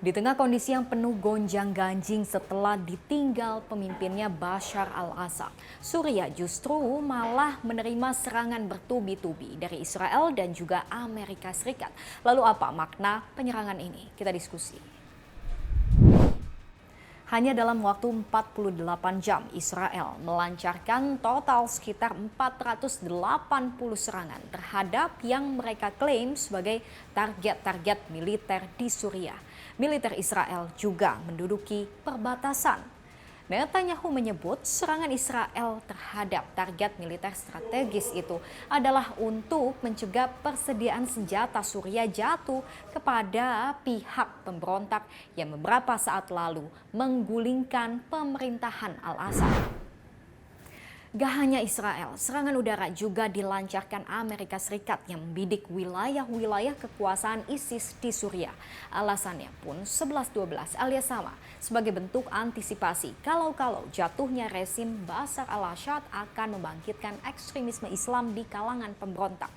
Di tengah kondisi yang penuh gonjang-ganjing setelah ditinggal pemimpinnya Bashar al-Assad, Suriah justru malah menerima serangan bertubi-tubi dari Israel dan juga Amerika Serikat. Lalu apa makna penyerangan ini? Kita diskusi. Hanya dalam waktu 48 jam, Israel melancarkan total sekitar 480 serangan terhadap yang mereka klaim sebagai target-target militer di Suriah. Militer Israel juga menduduki perbatasan. Netanyahu menyebut serangan Israel terhadap target militer strategis itu adalah untuk mencegah persediaan senjata Suriah jatuh kepada pihak pemberontak yang beberapa saat lalu menggulingkan pemerintahan Al-Assad. Gak hanya Israel, serangan udara juga dilancarkan Amerika Serikat yang membidik wilayah-wilayah kekuasaan ISIS di Suriah. Alasannya pun 11-12 alias sama, sebagai bentuk antisipasi kalau jatuhnya rezim Bashar al-Assad akan membangkitkan ekstremisme Islam di kalangan pemberontak.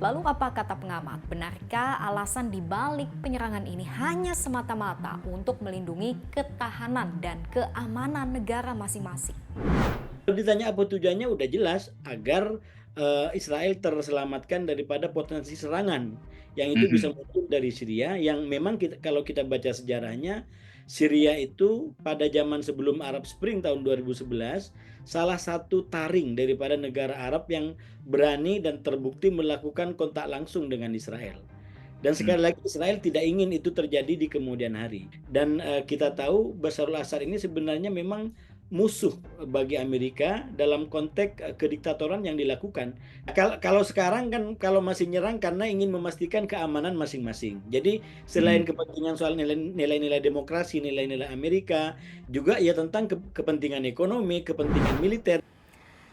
Lalu apa kata pengamat? Benarkah alasan dibalik penyerangan ini hanya semata-mata untuk melindungi ketahanan dan keamanan negara masing-masing? Kalau ditanya apa tujuannya udah jelas agar Israel terselamatkan daripada potensi serangan yang itu bisa Mhm, muncul dari Syria yang memang kalau kita baca sejarahnya Syria itu pada zaman sebelum Arab Spring tahun 2011 salah satu taring daripada negara Arab yang berani dan terbukti melakukan kontak langsung dengan Israel. Dan mhm. sekali lagi Israel tidak ingin itu terjadi di kemudian hari. Dan kita tahu Basarul Assad ini sebenarnya memang musuh bagi Amerika dalam konteks kediktatoran yang dilakukan. Kalau sekarang kan kalau masih nyerang karena ingin memastikan keamanan masing-masing. Jadi selain Mhm. kepentingan soal nilai-nilai demokrasi, nilai-nilai Amerika, juga ya tentang kepentingan ekonomi, kepentingan militer.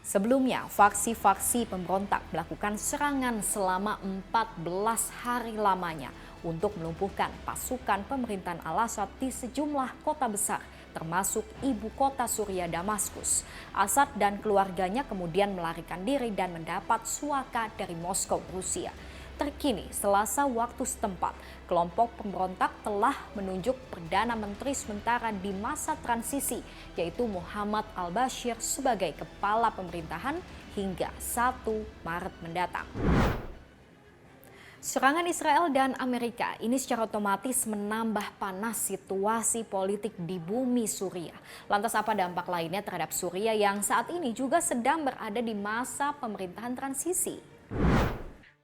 Sebelumnya, faksi-faksi pemberontak melakukan serangan selama 14 hari lamanya untuk melumpuhkan pasukan pemerintahan Al-Assad di sejumlah kota besar, termasuk ibu kota Suriah Damaskus. Assad dan keluarganya kemudian melarikan diri dan mendapat suaka dari Moskow, Rusia. Terkini, Selasa waktu setempat, kelompok pemberontak telah menunjuk Perdana Menteri sementara di masa transisi, yaitu Muhammad al-Bashir sebagai kepala pemerintahan hingga 1 Maret mendatang. Serangan Israel dan Amerika ini secara otomatis menambah panas situasi politik di bumi Suriah. Lantas apa dampak lainnya terhadap Suriah yang saat ini juga sedang berada di masa pemerintahan transisi?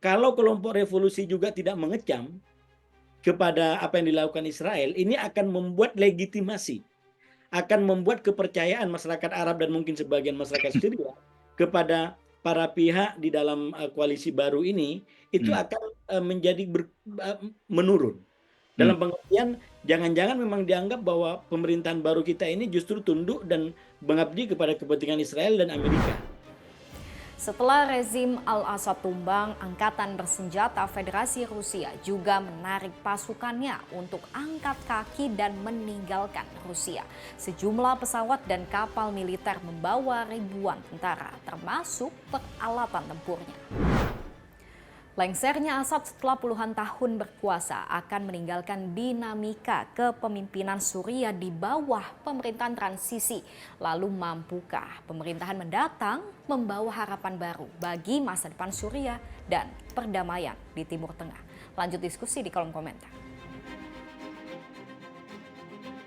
Kalau kelompok revolusi juga tidak mengecam kepada apa yang dilakukan Israel, ini akan membuat legitimasi, akan membuat kepercayaan masyarakat Arab dan mungkin sebagian masyarakat Syria kepada para pihak di dalam koalisi baru ini itu Mhm, akan menjadi menurun. mhm. Dalam pengertian jangan-jangan memang dianggap bahwa pemerintahan baru kita ini justru tunduk dan mengabdi kepada kepentingan Israel dan Amerika. Setelah rezim Al-Assad tumbang, Angkatan Bersenjata Federasi Rusia juga menarik pasukannya untuk angkat kaki dan meninggalkan Rusia. Sejumlah pesawat dan kapal militer membawa ribuan tentara, termasuk peralatan tempurnya. Lengsernya Assad setelah puluhan tahun berkuasa akan meninggalkan dinamika kepemimpinan Suriah di bawah pemerintahan transisi. Lalu mampukah pemerintahan mendatang membawa harapan baru bagi masa depan Suriah dan perdamaian di Timur Tengah? Lanjut diskusi di kolom komentar.